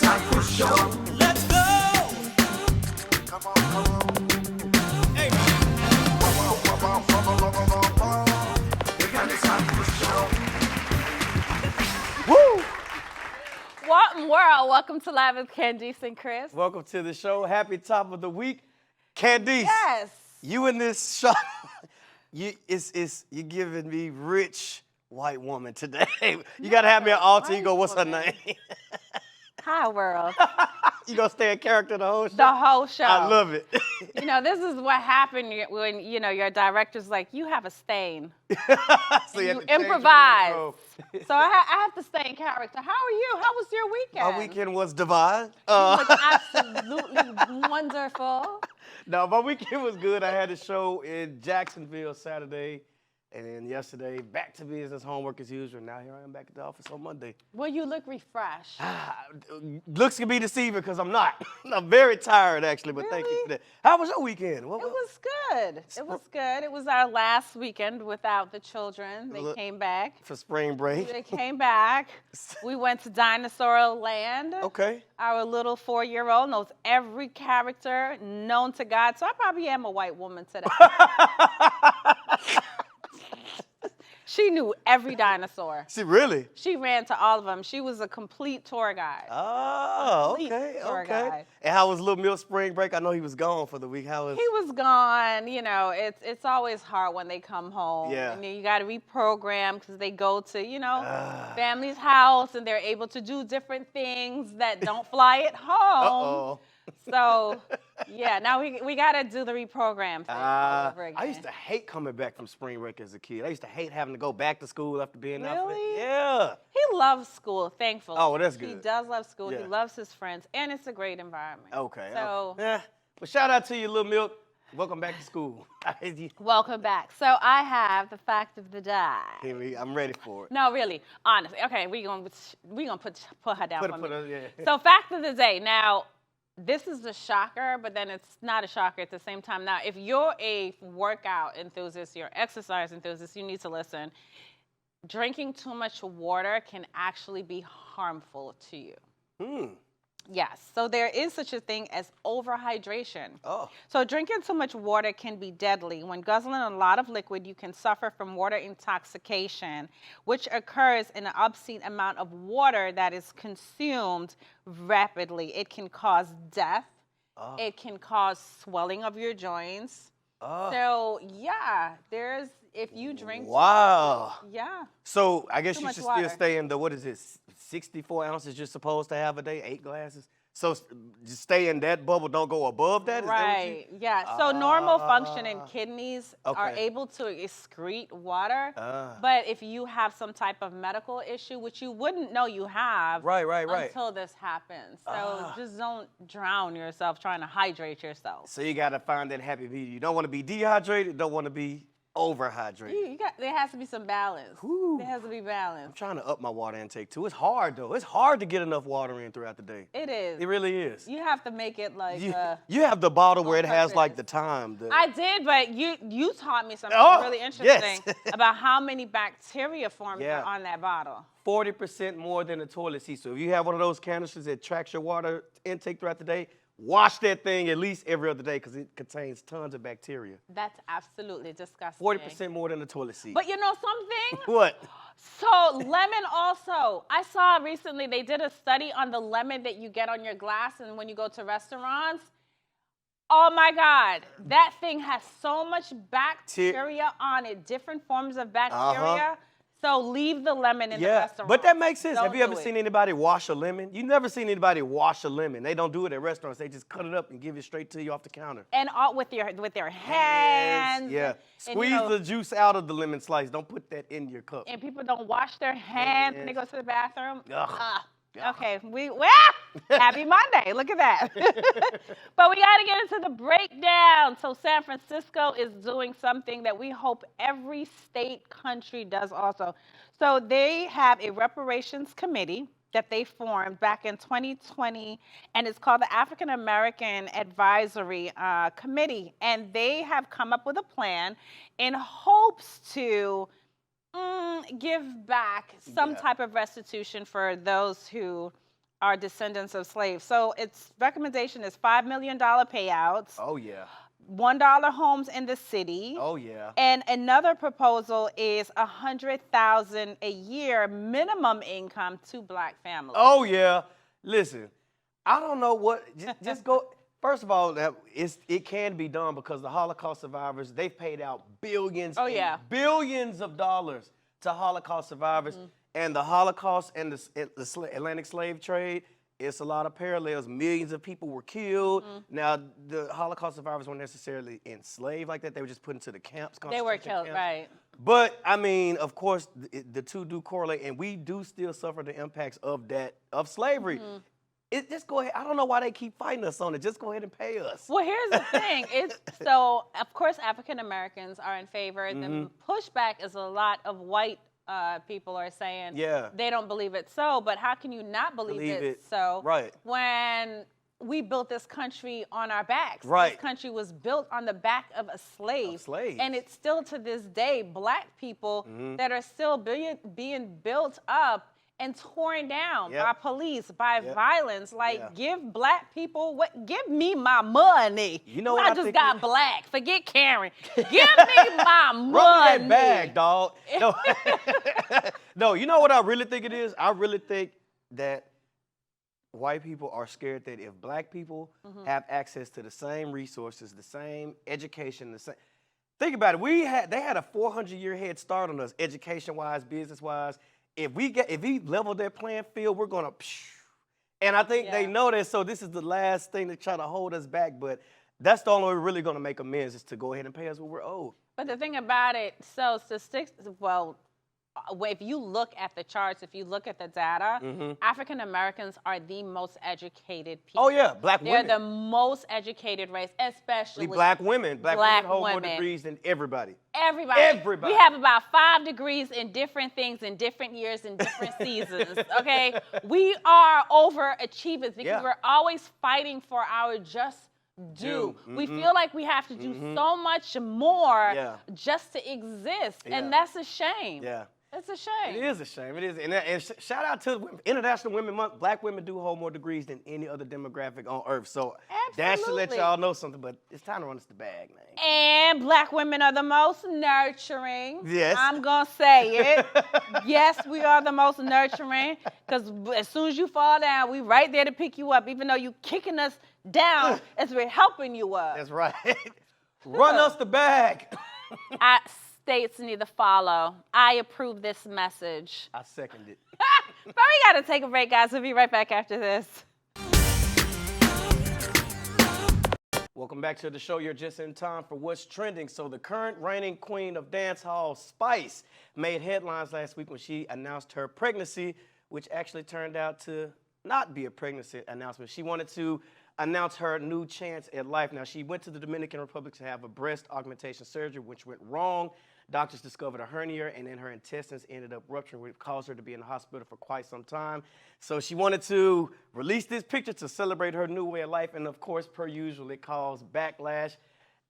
Candice and Kris show. Let's go! Come on. Hey, The Candice and Kris show. Woo! What in the world? Welcome to Live with Candice and Kris. Welcome to the show. Happy top of the week. Candice, Yes. you in this show, you're giving me rich white woman today. You got to have me an alter ego. What's her woman. name? Hi, world. You going to stay in character the whole show? The whole show. I love it. You know, this is what happened when, you know, your director's like, you have a stain. So You have to change your improvise. wardrobe. So I have to stay in character. How are you? How was your weekend? My weekend was divine. You look absolutely wonderful. No, my weekend was good. I had a show in Jacksonville Saturday, and then yesterday, back to business, homework as usual. Now here I am back at the office on Monday. Well, you look refreshed. Looks can be deceiving because I'm not. I'm very tired, actually, but thank you Really? for that. How was your weekend? It was good. It was good. It was our last weekend without the children. They Look. came back. For spring break? They came back. We went to Dinosaur Land. Okay. Our little 4-year-old knows every character known to God. So I probably am a white woman today. She knew every dinosaur. See, really? She ran to all of them. She was a complete tour guide. Oh, Complete okay, tour okay. guide. And how was little Mill spring break? I know he was gone for the week. How was? He was gone. You know, it's always hard when they come home. Yeah. And then you got to reprogram because they go to, you know, family's house and they're able to do different things that don't fly at home. Uh-oh. So, yeah, now we got to do the reprogram thing all over again. I used to hate coming back from spring break as a kid. I used to hate having to go back to school after being out for that. Really? Yeah. He loves school, thankfully. Oh, well, that's He good. does love school. Yeah. He loves his friends, and it's a great environment. Okay. So, Yeah. Well, shout out to you, little Milk. Welcome back to school. welcome back. So I have the fact of the day. I'm ready for it. No, really, honestly. Okay, we gonna put her down for me. Yeah. So fact of the day. Now, this is the shocker, but then it's not a shocker at the same time. Now, if you're a workout enthusiast, you're an exercise enthusiast, you need to listen. Drinking too much water can actually be harmful to you. Yes, so there is such a thing as overhydration. Oh. So drinking too much water can be deadly. When guzzling a lot of liquid, you can suffer from water intoxication, which occurs in an obscene amount of water that is consumed rapidly. It can cause death. Oh. It can cause swelling of your joints. Oh. So yeah, if you drink, Wow. yeah. So I guess Too you much should water. still stay in the, what is it, 64 ounces you're supposed to have a day, 8 glasses? So just stay in that bubble, don't go above that? Is that what you- Right, yeah. So normal functioning kidneys are Okay. able to excrete water, Ah. but if you have some type of medical issue, which you wouldn't know you have Right. until this happens. So just don't drown yourself trying to hydrate yourself. So you got to find that happy medium. You don't want to be dehydrated, don't want to be overhydrated. There has to be some balance. Whew. There has to be I'm balance. trying to up my water intake too. It's hard though. It's hard to get enough water in throughout the day. It is. It really is. You have to make it like. You have the bottle where it has purpose. like the time. I did, but you taught me something Oh, really interesting yes. about how many bacteria forms Yeah. are on that bottle. 40% more than a toilet seat. So if you have one of those canisters that tracks your water intake throughout the day, wash that thing at least every other day because it contains tons of bacteria. That's absolutely disgusting. 40% more than a toilet seat. But you know something? What? So lemon also. I saw recently they did a study on the lemon that you get on your glass and when you go to restaurants. Oh my God, that thing has so much bacteria on it, different forms of bacteria. So leave the lemon in the restaurant. But that makes sense. Don't Have you ever do it. seen anybody wash a lemon? You've never seen anybody wash a lemon. They don't do it at restaurants. They just cut it up and give it straight to you off the counter. And all with their hands. Yeah. and, Squeeze you know, the juice out of the lemon slice. Don't put that in your cup. And people don't wash their hands when they go to the bathroom. Ugh. Okay, happy Monday. Look at that. But we got to get into the breakdown. So San Francisco is doing something that we hope every state country does also. So they have a reparations committee that they formed back in 2020, and it's called the African American Advisory Committee. And they have come up with a plan in hopes to give back some type of restitution for those who are descendants of slaves. So its recommendation is $5 million payouts, Oh yeah. $1 homes in the city. Oh yeah. And another proposal is $100,000 a year minimum income to Black families. Oh yeah. Listen, I don't know what. Just go. First of all, it can be done because the Holocaust survivors, they've paid out billions. Oh, yeah. And billions of dollars to Holocaust survivors, and the Holocaust and the Atlantic slave trade. It's a lot of parallels. Millions of people were killed. Now, the Holocaust survivors weren't necessarily enslaved like that. They were just put into the camps. They were concentration killed, camps. right. But, I mean, of course, the two do correlate, and we do still suffer the impacts of slavery. Just go ahead. I don't know why they keep fighting us on it. Just go ahead and pay us. Well, here's the thing. So, of course, African Americans are in favor. The pushback is a lot of white people are saying they don't believe it so. But how can you not believe it so? Right. When we built this country on our backs. Right. This country was built on the back of a slave. Of slaves. And it's still to this day Black people that are still being built up and torn down by police, by violence. Like, give Black people give me my money. You know what I just got Black. Forget Karen. Give me my money. Rub that bag, dog. No. No, you know what I really think it is? I really think that white people are scared that if Black people have access to the same resources, the same education, think about it. They had a 400-year head start on us, education-wise, business-wise. If we level their playing field, we're gonna. And I think they know that. So this is the last thing to try to hold us back. But that's the only way we're really gonna make amends is to go ahead and pay us what we're owed. But the thing about it, so statistics. Well, if you look at the charts, if you look at the data, African Americans are the most educated people. Oh yeah, Black women. They're the most educated race, especially Black women. Black women hold more degrees than everybody. Everybody. We have about 5 degrees in different things in different years and different seasons. Okay, we are overachievers because we're always fighting for our just due. We feel like we have to do so much more just to exist, and that's a shame. Yeah. It's a shame. It is a shame. It is. And shout out to International Women Month. Black women do hold more degrees than any other demographic on earth. So that should let y'all know something, but it's time to run us the bag, man. And Black women are the most nurturing. Yes. I'm going to say it. Yes, we are the most nurturing because as soon as you fall down, we right there to pick you up, even though you kicking us down as we're helping you up. That's right. Run us the bag. States need to follow. I approve this message. I second it. But we got to take a break, guys. We'll be right back after this. Welcome back to the show. You're just in time for what's trending. So the current reigning queen of dancehall, Spice, made headlines last week when she announced her pregnancy, which actually turned out to not be a pregnancy announcement. She wanted to announce her new chance at life. Now, she went to the Dominican Republic to have a breast augmentation surgery, which went wrong. Doctors discovered a hernia, and then her intestines ended up rupturing, which caused her to be in the hospital for quite some time. So she wanted to release this picture to celebrate her new way of life, and of course, per usual, it caused backlash.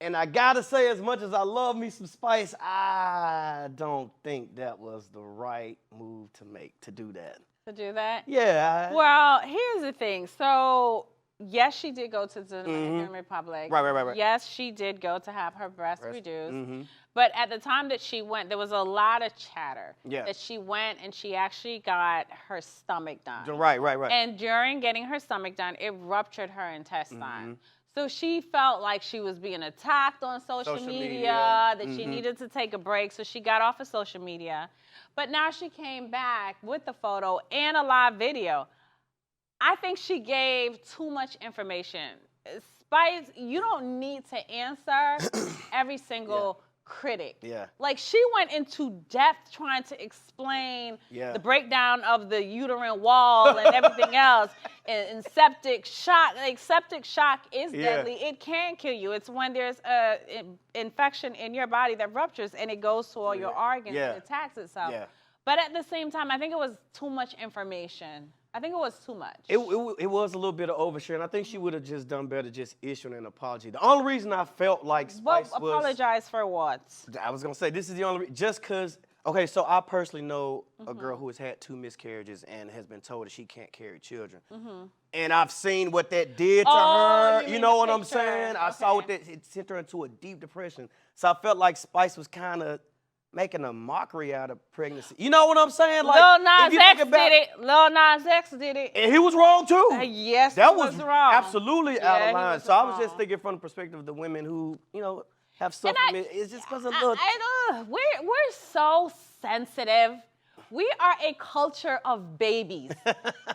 And I gotta say, as much as I love me some Spice, I don't think that was the right move to make, to do that. To do that? Yeah. Well, here's the thing. So, yes, she did go to the Dominican Republic. Right. Yes, she did go to have her breast reduced. But at the time that she went, there was a lot of chatter that she went and she actually got her stomach done. Right. And during getting her stomach done, it ruptured her intestine. So she felt like she was being attacked on social media, that she needed to take a break. So she got off of social media. But now she came back with the photo and a live video. I think she gave too much information. Spice, you don't need to answer every single critic. Yeah. Like, she went into depth trying to explain the breakdown of the uterine wall and everything else. And septic shock. Like, septic shock is deadly. It can kill you. It's when there's an infection in your body that ruptures and it goes to all your organs and attacks itself. But at the same time, I think it was too much information. I think it was too much. It was a little bit of oversharing. I think she would have just done better just issuing an apology. The only reason I felt like Spice apologize for what? I was going to say, this is the only reason, just because Okay, so I personally know a girl who has had 2 miscarriages and has been told that she can't carry children. And I've seen what that did to her. You know what I'm saying? I saw what that, it sent her into a deep depression. So I felt like Spice was kind of making a mockery out of pregnancy. You know what I'm saying? Like, Lil Nas if you X think about, did it. Lil Nas X did it. and he was wrong too. Yes, that he was wrong. Absolutely out Yeah, of he line. was So I was just wrong. thinking from the perspective of the women who, you know, have suffered. It's just because of we're so sensitive. We are a culture of babies.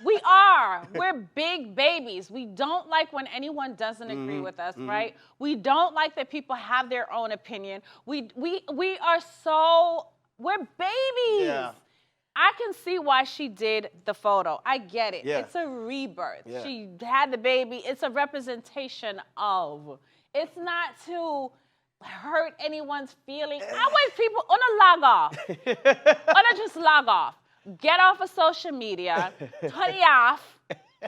We are. We're big babies. We don't like when anyone doesn't agree with us, right? We don't like that people have their own opinion. We are so, we're babies. Yeah. I can see why she did the photo. I get it. Yeah. It's a rebirth. Yeah. She had the baby. It's a representation of. It's not to hurt anyone's feeling. I want people on a log off. On a just log off. Get off of social media. Turn it off.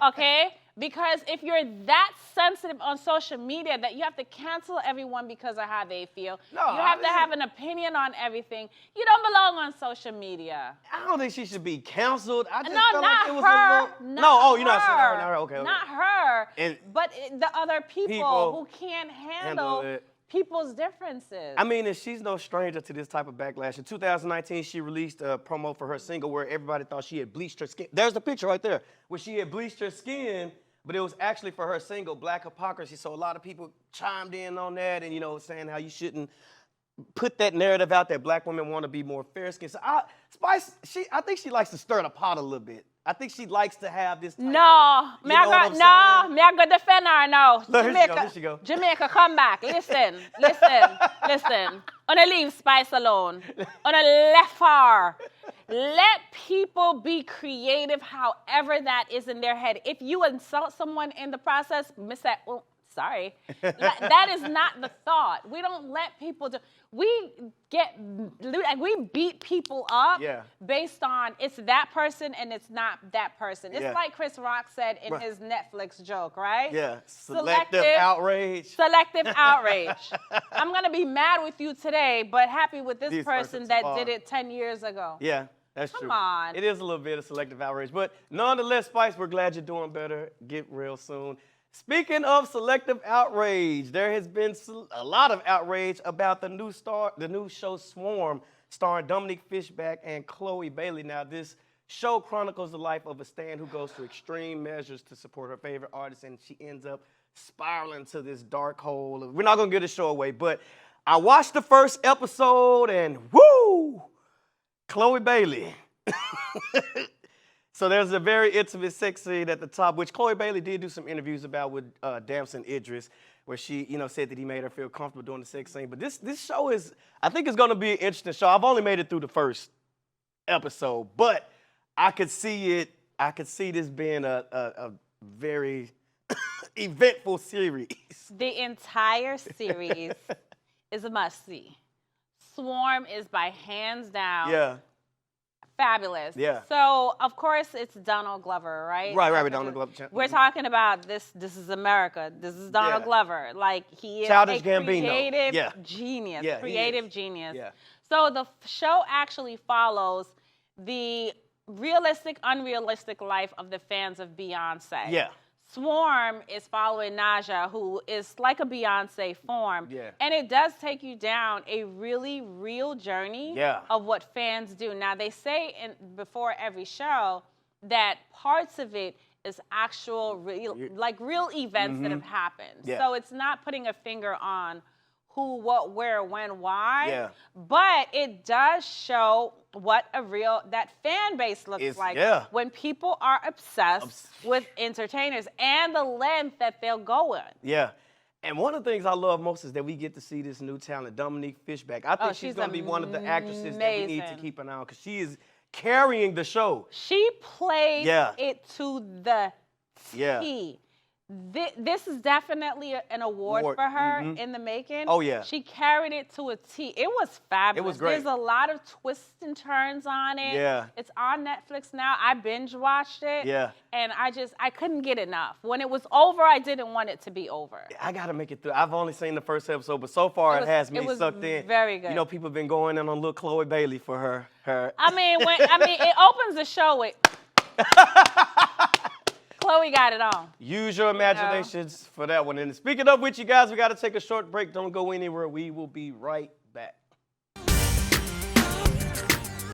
Okay? Because if you're that sensitive on social media that you have to cancel everyone because of how they feel, you have to have an opinion on everything. You don't belong on social media. I don't think she should be canceled. I just No, felt not like it was her. a little. You're not saying her. Not her. Okay. Not her. And but the other people who can't handle it. people's differences. I mean, and she's no stranger to this type of backlash. In 2019, she released a promo for her single where everybody thought she had bleached her skin. There's the picture right there, where she had bleached her skin, but it was actually for her single, Black Hypocrisy. So a lot of people chimed in on that and, you know, saying how you shouldn't put that narrative out that black women want to be more fair-skinned. So Spice, I think she likes to stir the pot a little bit. I think she likes to have this type No, me I go defend her now. Look, here she go. Jamaica, come back. Listen. On a leave Spice alone. On a left her. Let people be creative however that is in their head. If you insult someone in the process, miss that, well, sorry. That is not the thought. We don't let people do. We beat people up based on it's that person and it's not that person. It's like Chris Rock said in his Netflix joke, right? Yeah, selective outrage. Selective outrage. I'm going to be mad with you today, but happy with this person that did it 10 years ago. Yeah. That's true. Come on. It is a little bit of selective outrage. But nonetheless, Spice, we're glad you're doing better. Get real soon. Speaking of selective outrage, there has been a lot of outrage about the new show Swarm, starring Dominique Fishback and Chloe Bailey. Now, this show chronicles the life of a stan who goes to extreme measures to support her favorite artist, and she ends up spiraling to this dark hole. We're not going to give the show away, but I watched the first episode, and woo! Chloe Bailey. So there's a very intimate sex scene at the top, which Chloe Bailey did do some interviews about with Damson Idris, where she, said that he made her feel comfortable doing the sex scene. But this show is, I think it's going to be an interesting show. I've only made it through the first episode, but I could see it. I could see this being a very eventful series. The entire series is a must-see. Swarm is by hands down fabulous. Yeah. So, of course, it's Donald Glover, right? Right, Donald Glover. We're talking about this is America. This is Donald Glover. Like, he is Childish a Gambino. creative genius. Yeah, creative genius. Yeah. So the show actually follows the realistic, unrealistic life of the fans of Beyonce. Yeah. Swarm is following Naja, who is like a Beyonce form. Yeah. And it does take you down a really real journey of what fans do. Now, they say before every show that parts of it is actual real events that have happened. Yeah. So it's not putting a finger on who, what, where, when, why. Yeah. But it does show what that fan base looks like when people are obsessed with entertainers and the length that they'll go in. Yeah. And one of the things I love most is that we get to see this new talent, Dominique Fishback. I think she's going to be one of the actresses that we need to keep an eye on because she is carrying the show. She played it to the T. This is definitely an award Award, for her in the making. Oh, yeah. She carried it to a T. It was fabulous. It was great. There's a lot of twists and turns on it. Yeah. It's on Netflix now. I binge watched it. Yeah. And I couldn't get enough. When it was over, I didn't want it to be over. I got to make it through. I've only seen the first episode, but so far it has me it was sucked in. very good. You know, people have been going in on little Chloe Bailey for her. I mean, it opens the show with Chloe got it on. Use your imaginations for that one. And speaking of which, you guys, we got to take a short break. Don't go anywhere. We will be right back.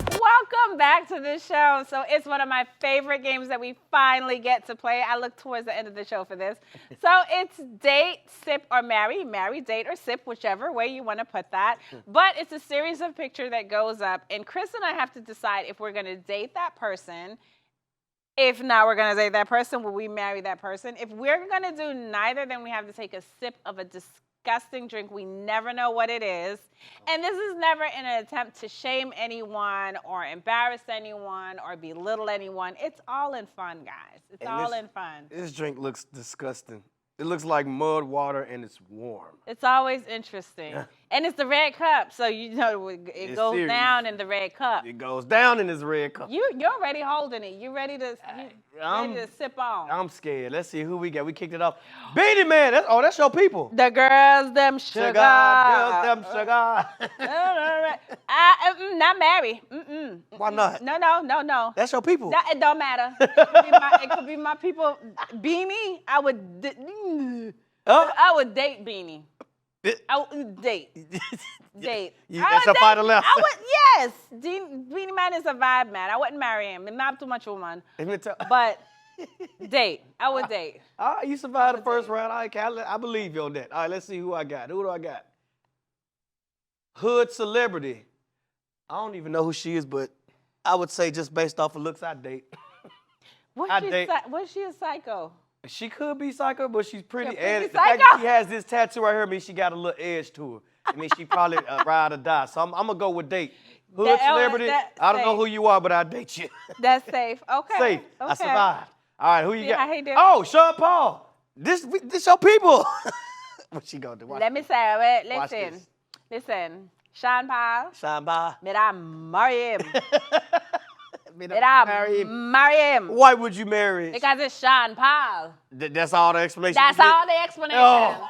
Welcome back to the show. So it's one of my favorite games that we finally get to play. I look towards the end of the show for this. So it's date, sip, or marry. Marry, date, or sip, whichever way you want to put that. But it's a series of pictures that goes up. And Kris and I have to decide if we're going to date that person. If not, we're going to date that person. Will we marry that person? If we're going to do neither, then we have to take a sip of a disgusting drink. We never know what it is. And this is never in an attempt to shame anyone or embarrass anyone or belittle anyone. It's all in fun, guys. It's all in fun. This drink looks disgusting. It looks like mud water, and it's warm. It's always interesting. And it's the red cup, so you know it goes serious. down in the red cup. It goes down in this red cup. You're already holding it. You ready to sip on? I'm scared. Let's see who we got. We kicked it off. Beanie Man. That's your people. The girls, them sugar. Girls, them sugar. Not marry. Why not? No. That's your people. It don't matter. It could be my people. Beanie, I would date Beanie. I would date. That's a final answer. Yes. Beanie Man is a vibe man. I wouldn't marry him. I'm not too much woman. But date. I would date. All right, you survived the first round. All right, I believe you on that. All right, let's see who I got. Who do I got? Hood celebrity. I don't even know who she is, but I would say just based off of looks, I date. Was she a psycho? She could be psycho, but she's pretty. And the psycho? fact that she has this tattoo right here means she got a little edge to her. I mean, she probably ride or die. So I'm going to go with date. Hood celebrity, I don't know who you are, but I'll date you. That's safe. Okay. Safe. Okay. I survived. All right, who you got? I hate this. Oh, Sean Paul. This your people. What she going to do? Let me say, listen. Sean Paul. Sean Paul. May I marry him? Marry him. Why would you marry? Because it's Sean Paul. That's all the explanation. That's all the explanation. Oh.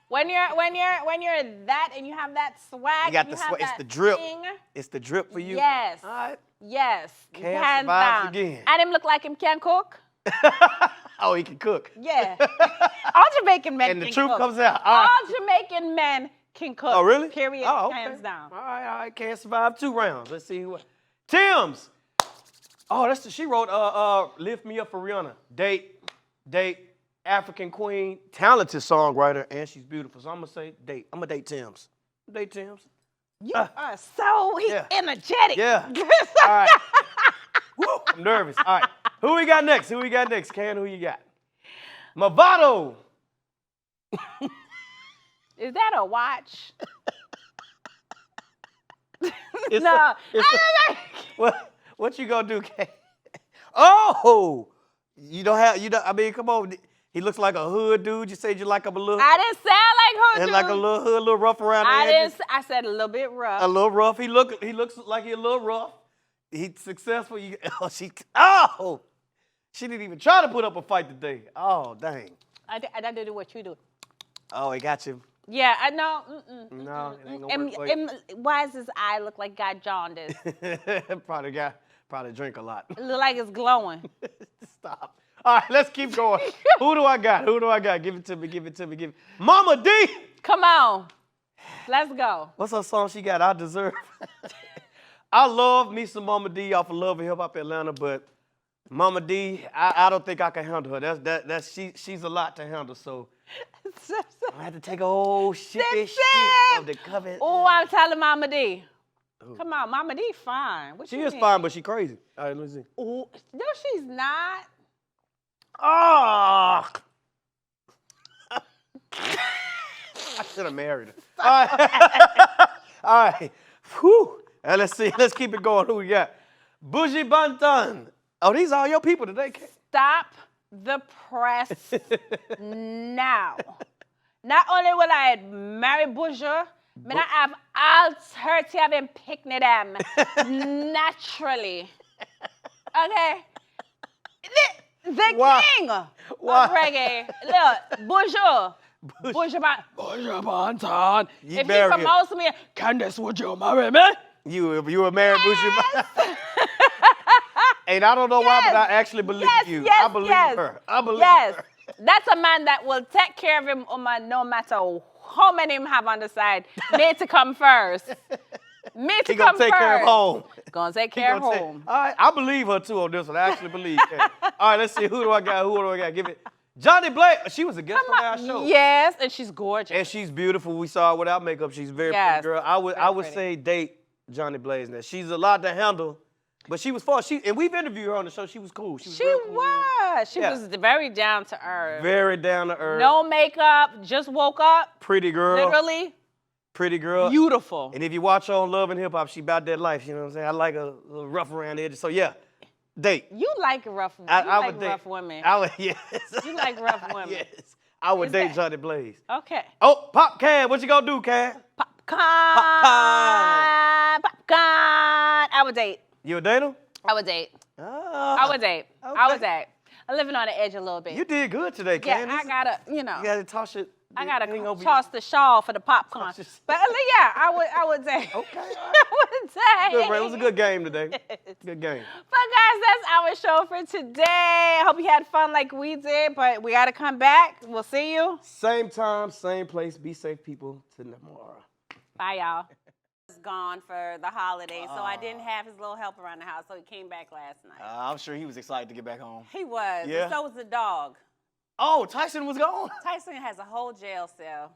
When you're that and you have that swag, you got the swag. It's the drip. Thing. It's the drip for you. Yes. All right. Yes. Can't Hands survive down. again. And him look like him can cook. Oh, he can cook. Yeah. All Jamaican men and can the truth cook. comes out. All Jamaican men can cook. Oh, really? Period. Oh, okay. Hands down. All right. Can't survive 2 rounds. Let's see who. Tim's. Oh, she wrote Lift Me Up for Rihanna. Date, African queen, talented songwriter, and she's beautiful. So I'm going to say date. I'm going to date Tim's. Date Tim's. You are so energetic. Yeah. All right. Woo, I'm nervous. All right. Who we got next? Ken, who you got? MOVADO. Is that a watch? No. What you gonna do, Ken? Oh, I mean, come on. He looks like a hood dude. You said you like him a little. I didn't sound like hood dude. Like a little hood, a little rough around the edges. I said a little bit rough. A little rough. He looks like he's a little rough. He's successful. She didn't even try to put up a fight today. Oh, dang. I didn't do what you do. Oh, he got you. Yeah, I know. No, it ain't gonna work for you. Why does his eye look like got jaundice? Probably drink a lot. It look like it's glowing. Stop. All right, let's keep going. Who do I got? Give it to me. Mama D. Come on. Let's go. What's her song she got? I Deserve. I love me some Mama D off of Love and Hip Hop Atlanta, but Mama D, I don't think I can handle her. She's a lot to handle, so I had to take a whole shit of the cover. Oh, I'm telling Mama D. Ooh. Come on, Mama D fine. What she is fine, but she crazy. All right, let me see. Ooh, no, she's not. Oh. I should have married her. All right. All right. Whew. Let's see. Let's keep it going. Who we got? Bougie Bantan. Oh, these are your people today. Stop the press now. Not only will I marry Bourgeois, but I have alternative and picnic them naturally. Okay? The Why? king Why? of reggae. Look, Bourgeois. Bourgeois Banton. You If he marry him. promotes me, Candice, would you marry me? You were married, Bushra. And I don't know why, but I actually believe you. Yes, I believe yes. her. I believe Yes. her. That's a man that will take care of him no matter how many him have on the side. Me to come first. Me to He come gonna take first. care of home. Gonna take He care of gonna take- home. All right, I believe her too on this one. I actually believe her. All right, let's see. Who do I got? Give it. Johnny Blake. She was a guest on our show. Yes, and she's gorgeous. And she's beautiful. We saw her without makeup. She's a very Yes, pretty girl. I would pretty. say date Johnny Blaze now. She's a lot to handle, but she was fun. And we've interviewed her on the show. She was cool. She was. She real cool. was. She Yeah. was very down to earth. Very down to earth. No makeup, just woke up. Pretty girl. Literally Pretty girl. beautiful. And if you watch her on Love and Hip Hop, she about that life. You know what I'm saying? I like a little rough around the edges. So yeah, date. You like rough women. I You would like date. rough women. I would, yes. You like rough women. Yes. I would Is date that- Johnny Blaze. Okay. Oh, POPCAAN. What you gonna do, Can? Popcorn. Popcorn. I would date. You a date him? I would date. I would date. I Okay. would date. I'm living on the edge a little bit. You did good today, yeah, Candice. I gotta, You gotta toss it. I gotta thing over toss the shawl for the popcorn. Toss your- But yeah, I would date. Okay. I would date. Good, Ray. It was a good game today. Good game. But guys, that's our show for today. I hope you had fun like we did, but we gotta come back. We'll see you. Same time, same place. Be safe, people. Till tomorrow. Bye, y'all. Gone for the holiday, so I didn't have his little help around the house, so he came back last night. I'm sure he was excited to get back home. He was. Yeah. And so was the dog. Oh, Tyson was gone. Tyson has a whole jail cell.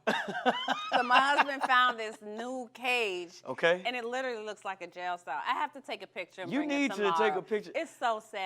So my husband found this new cage. Okay. And it literally looks like a jail cell. I have to take a picture and You bring need it to tomorrow. take a picture. It's so sad.